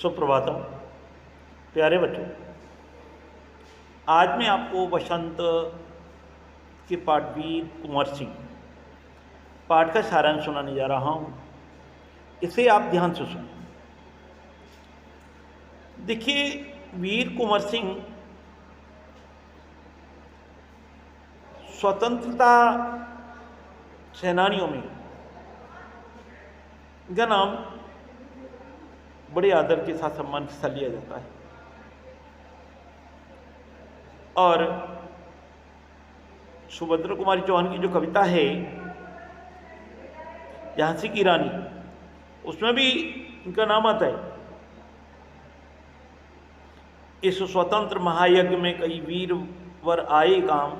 सुप्रभातम प्यारे बच्चों। आज मैं आपको बसंत के पाठ वीर कुंवर सिंह पाठ का सारांश सुनाने जा रहा हूँ। इसे आप ध्यान से सुनें। देखिए, वीर कुंवर सिंह स्वतंत्रता सेनानियों में इनका नाम बड़े आदर के साथ सम्मान के साथ लिया जाता है। और सुभद्रा कुमारी चौहान की जो कविता है झांसी की रानी, उसमें भी इनका नाम आता है। इस स्वतंत्र महायज्ञ में कई वीर वर आए काम,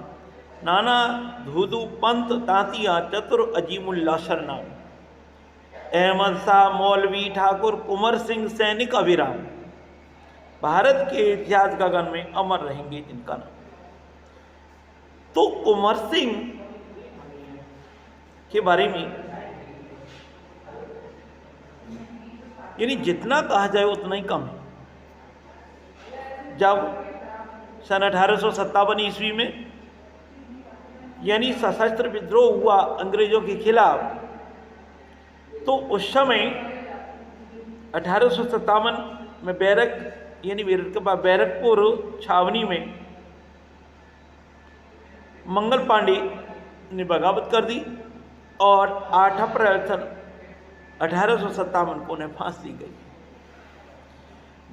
नाना धूधु पंत तांतिया चतुर अजीमुल्ला सरनाम। अहमद शाह मौलवी ठाकुर कुंवर सिंह सैनिक अभिराम, भारत के इतिहास गगन में अमर रहेंगे इनका नाम। तो कुंवर सिंह के बारे में यानी जितना कहा जाए उतना ही कम है। जब सन 1857 ईस्वी में यानी सशस्त्र विद्रोह हुआ अंग्रेजों के खिलाफ, तो उस समय 1857 में बैरक यानी मेरठ के पास बैरकपुर छावनी में मंगल पांडे ने बगावत कर दी और 8 अप्रैल सन 1857 को उन्हें फांसी दी गई।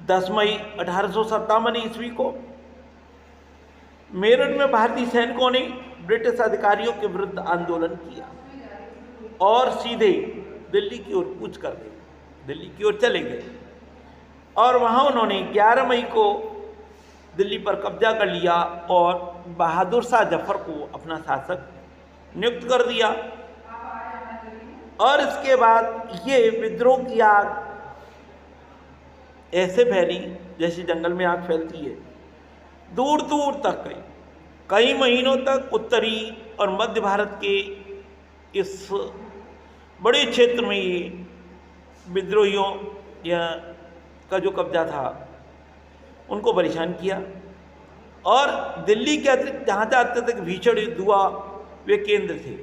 10 मई 1857 ईस्वी को मेरठ में भारतीय सैनिकों ने ब्रिटिश अधिकारियों के विरुद्ध आंदोलन किया और सीधे दिल्ली की ओर कूच कर गए, दिल्ली की ओर चले गए। और वहाँ उन्होंने 11 मई को दिल्ली पर कब्जा कर लिया और बहादुर शाह जफर को अपना शासक नियुक्त कर दिया। और इसके बाद ये विद्रोह की आग ऐसे फैली जैसे जंगल में आग फैलती है, दूर दूर तक गई। कई महीनों तक उत्तरी और मध्य भारत के इस बड़े क्षेत्र में ये विद्रोहियों या का जो कब्जा था उनको परेशान किया। और दिल्ली के अतिरिक्त जहाँ जाते तक भीषण युद्ध हुआ वे केंद्र थे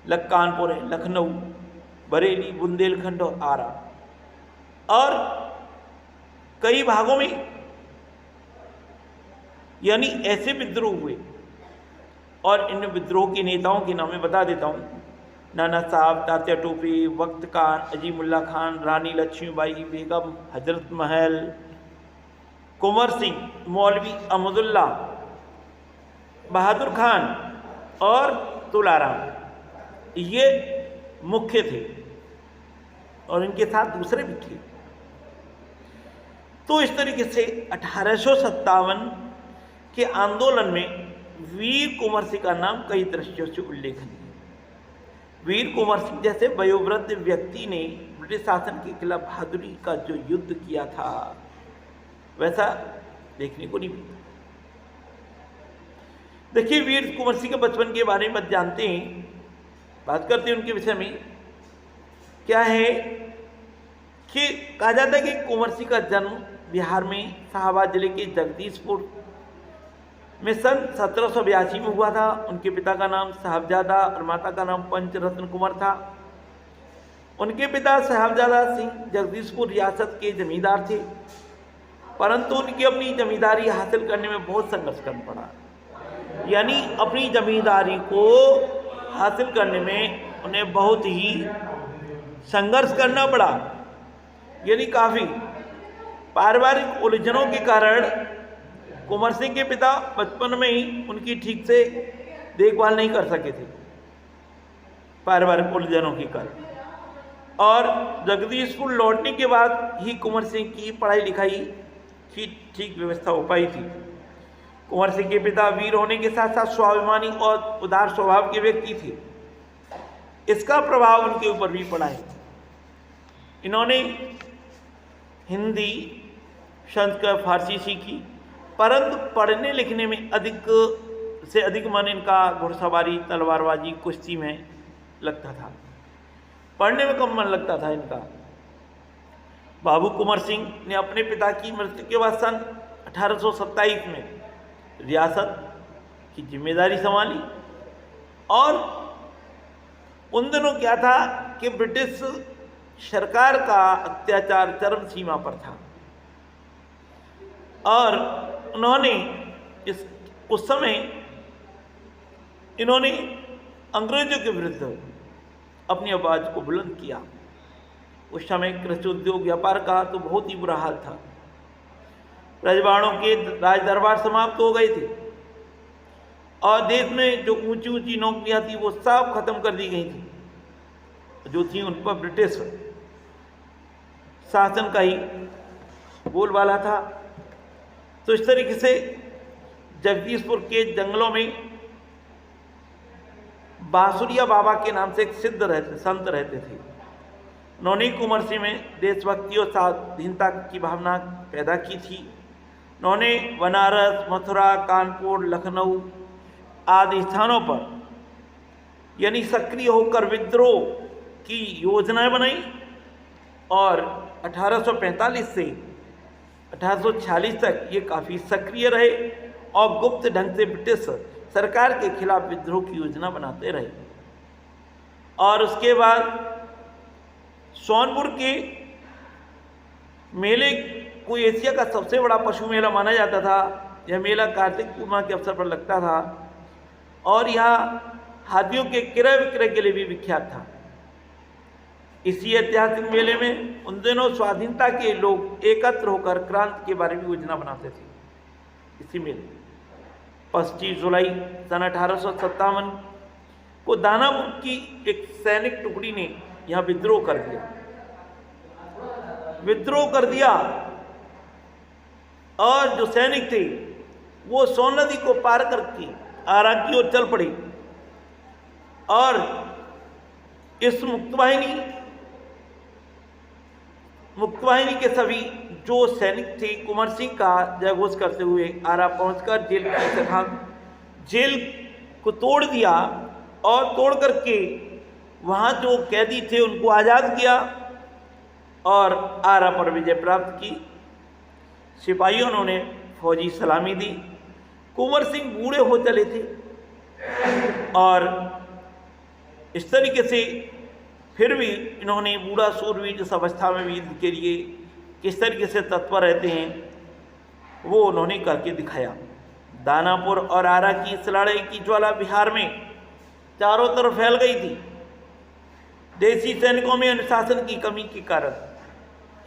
कानपुर है, लखनऊ, बरेली, बुंदेलखंड और आरा। और कई भागों में यानी ऐसे विद्रोह हुए। और इन विद्रोह के नेताओं के नाम मैं बता देता हूँ। नाना साहब, तात्या टोपे, वक्त खान, अजीमुल्ला खान, रानी लक्ष्मीबाई बेगम, हजरत महल, कुंवर सिंह, मौलवी अहमदुल्ला, बहादुर खान और तुलाराम, ये मुख्य थे और इनके साथ दूसरे भी थे। तो इस तरीके से 1857 के आंदोलन में वीर कुंवर सिंह का नाम कई दृष्टियों से उल्लेखनीय है। वीर कुंवर सिंह जैसे वयोवृद्ध व्यक्ति ने ब्रिटिश शासन के खिलाफ बहादुरी का जो युद्ध किया था वैसा देखने को नहीं मिला। देखिए, वीर कुंवर सिंह के बचपन के बारे में जानते हैं, बात करते हैं उनके विषय में। क्या है कि कहा जाता है कि कुंवर सिंह का जन्म बिहार में शाहाबाद जिले के जगदीशपुर में सन 1782 में हुआ था। उनके पिता का नाम साहबजादा और माता का नाम पंचरत्न कुंवर था। उनके पिता साहबजादा सिंह जगदीशपुर रियासत के जमींदार थे, परंतु उनकी अपनी जमींदारी हासिल करने में बहुत संघर्ष करना पड़ा। यानी अपनी जमींदारी को हासिल करने में उन्हें बहुत ही संघर्ष करना पड़ा। यानी काफ़ी पारिवारिक उलझनों के कारण कुंवर सिंह के पिता बचपन में ही उनकी ठीक से देखभाल नहीं कर सके थे, पारिवारिक उलझनों के कारण। और जगदीशपुर लौटने के बाद ही कुंवर सिंह की पढ़ाई लिखाई की ठीक व्यवस्था हो पाई थी। कुंवर सिंह के पिता वीर होने के साथ साथ स्वाभिमानी और उदार स्वभाव के व्यक्ति थे। इसका प्रभाव उनके ऊपर भी पड़ा है। इन्होंने हिंदी, संस्कृत, फारसी सीखी, परंतु पढ़ने लिखने में अधिक से अधिक मन इनका घुड़सवारी, तलवारबाजी, कुश्ती में लगता था। पढ़ने में कम मन लगता था इनका। बाबू कुंवर सिंह ने अपने पिता की मृत्यु के बाद सन 1827 में रियासत की जिम्मेदारी संभाली। और उन दिनों क्या था कि ब्रिटिश सरकार का अत्याचार चरम सीमा पर था और उन्होंने उस समय इन्होंने अंग्रेजों के विरुद्ध अपनी आवाज़ को बुलंद किया। उस समय कृषि उद्योग व्यापार का तो बहुत ही बुरा हाल था। रजवाड़ों के राज दरबार समाप्त हो गए थे और देश में जो ऊंची ऊंची नौकरियां थी वो सब खत्म कर दी गई थी, जो थी उन पर ब्रिटिश शासन का ही बोलबाला था। तो इस तरीके से जगदीशपुर के जंगलों में बांसुरिया बाबा के नाम से एक संत रहते थे। उन्होंने कुंवर सिंह में देशभक्ति और स्वाधीनता की भावना पैदा की थी। उन्होंने बनारस, मथुरा, कानपुर, लखनऊ आदि स्थानों पर यानी सक्रिय होकर विद्रोह की योजनाएं बनाई और 1845 से 1846 तक ये काफ़ी सक्रिय रहे और गुप्त ढंग से ब्रिटिश सरकार के खिलाफ विद्रोह की योजना बनाते रहे। और उसके बाद सोनपुर के मेले को एशिया का सबसे बड़ा पशु मेला माना जाता था। यह मेला कार्तिक पूर्णिमा के अवसर पर लगता था और यहाँ हाथियों के क्रय विक्रय के लिए भी विख्यात था। इसी ऐतिहासिक मेले में उन दिनों स्वाधीनता के लोग एकत्र होकर क्रांति के बारे में योजना बनाते थे। इसी मेले 25 जुलाई सन 1857 को दानापुर की एक सैनिक टुकड़ी ने यहाँ विद्रोह कर दिया और जो सैनिक थे वो सोन नदी को पार करके आरा की ओर चल पड़े और इस मुक्तवाहिनी के सभी जो सैनिक थे कुंवर सिंह का जयघोष करते हुए आरा पहुंचकर जेल को तोड़ दिया और तोड़ करके वहाँ जो कैदी थे उनको आज़ाद किया और आरा पर विजय प्राप्त की। सिपाहियों ने फौजी सलामी दी। कुंवर सिंह बूढ़े हो चले थे और इस तरीके से फिर भी इन्होंने बूढ़ा सूरवीर जिस अवस्था में भी युद्ध के लिए किस तरीके से तत्पर रहते हैं वो उन्होंने करके दिखाया। दानापुर और आरा की इस लड़ाई की ज्वाला बिहार में चारों तरफ फैल गई थी। देसी सैनिकों में अनुशासन की कमी के कारण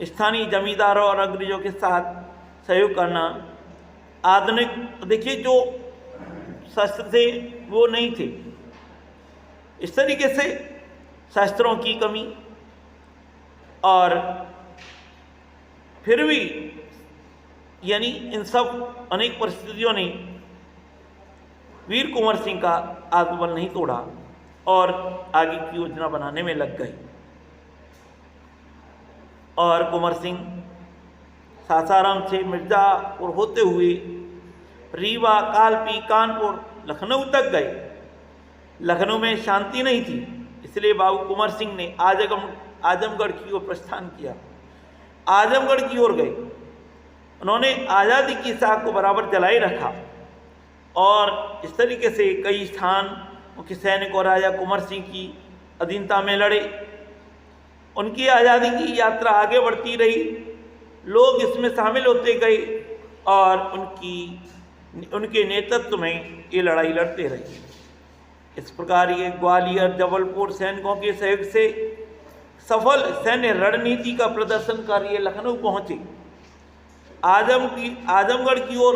स्थानीय जमींदारों और अंग्रेजों के साथ सहयोग करना, आधुनिक देखिए जो शस्त्र थे वो नहीं थे, इस तरीके से शस्त्रों की कमी और फिर भी यानी इन सब अनेक परिस्थितियों ने वीर कुंवर सिंह का आत्मबल नहीं तोड़ा और आगे की योजना बनाने में लग गए। और कुंवर सिंह सासाराम से मिर्जापुर होते हुए रीवा, कालपी, कानपुर, लखनऊ तक गए। लखनऊ में शांति नहीं थी, इसलिए बाबू कुंवर सिंह ने आजमगढ़ की ओर प्रस्थान किया। आजमगढ़ की ओर गए। उन्होंने आज़ादी की साख को बराबर जलाए रखा और इस तरीके से कई स्थान मुख्य सैनिक और राजा कुंवर सिंह की अधीनता में लड़े। उनकी आज़ादी की यात्रा आगे बढ़ती रही, लोग इसमें शामिल होते गए और उनके नेतृत्व में ये लड़ाई लड़ते रहे। इस प्रकार ये ग्वालियर, जबलपुर सैनिकों के सहयोग से सफल सैन्य रणनीति का प्रदर्शन कर ये लखनऊ पहुंचे। आजमगढ़ की ओर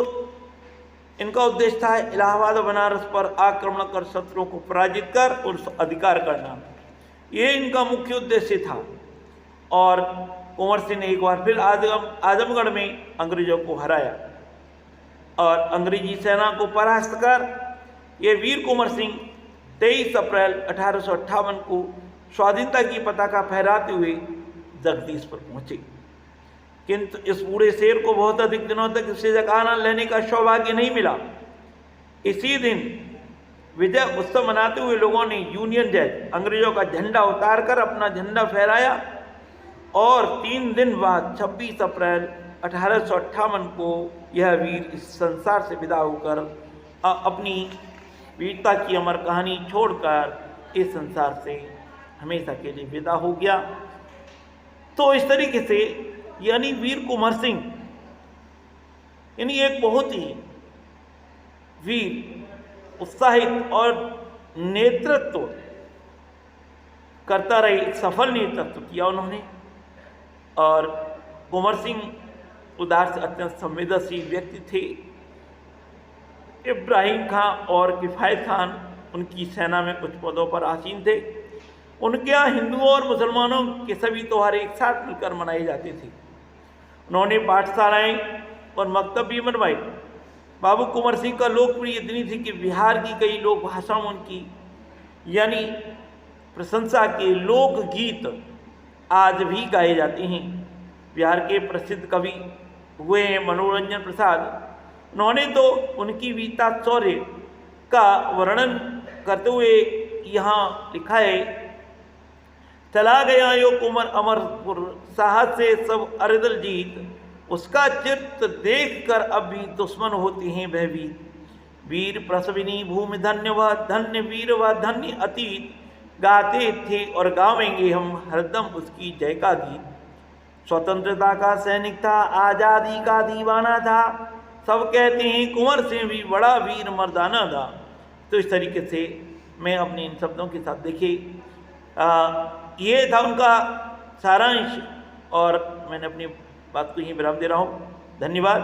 इनका उद्देश्य था इलाहाबाद और बनारस पर आक्रमण कर शत्रुओं को पराजित कर उन अधिकार करना, ये इनका मुख्य उद्देश्य था। और कुंवर सिंह ने एक बार फिर आजमगढ़ में अंग्रेजों को हराया और अंग्रेजी सेना को परास्त कर ये वीर कुंवर सिंह 23 अप्रैल 1858 को स्वाधीनता की पताका फहराते हुए जगदीशपुर पहुंचे। किंतु इस बूढ़े शेर को बहुत अधिक दिनों तक इससे आनंद लेने का सौभाग्य नहीं मिला। इसी दिन विजय उत्सव मनाते हुए लोगों ने यूनियन जैक अंग्रेजों का झंडा उतारकर अपना झंडा फहराया और 3 दिन बाद 26 अप्रैल 1858 को यह वीर इस संसार से विदा होकर अपनी वीरता की अमर कहानी छोड़कर इस संसार से हमेशा के लिए विदा हो गया। तो इस तरीके से यानी वीर कुंवर सिंह यानी एक बहुत ही वीर उत्साहित और नेतृत्व करता रहे, सफल नेतृत्व किया उन्होंने। और कुंवर सिंह उदार से अत्यंत संवेदनशील व्यक्ति थे। इब्राहिम खां और किफ़ायत खान उनकी सेना में कुछ पदों पर आसीन थे। उनके यहाँ हिंदुओं और मुसलमानों के सभी त्यौहार एक साथ मिलकर मनाए जाते थे। उन्होंने पाठशालाएँ और मकतब भी बनवाए। बाबू कुंवर सिंह का लोकप्रिय इतनी थी कि बिहार की कई लोक भाषाओं में उनकी यानी प्रशंसा के लोकगीत आज भी गाए जाते हैं। बिहार के प्रसिद्ध कवि हुए हैं मनोरंजन प्रसाद। उन्होंने तो उनकी वीरता शौर्य का वर्णन करते हुए यहाँ लिखा है, चला गया यो कुंवर अमरपुर साहस से सब अरदल जीत, उसका चित्र देख कर अब भी दुश्मन होते हैं भयभीत। वीर प्रसविनी भूमि धन्य व धन्य वीर व धन्य अतीत, गाते थे और गावेंगे हम हरदम उसकी जय का गीत। स्वतंत्रता का सैनिक था, आज़ादी का दीवाना था, सब कहते हैं कुंवर से भी बड़ा वीर मर्दाना था। तो इस तरीके से मैं अपने इन शब्दों के साथ देखिए ये था उनका सारांश और मैंने अपनी बात को यहीं विराम दे रहा हूँ। धन्यवाद।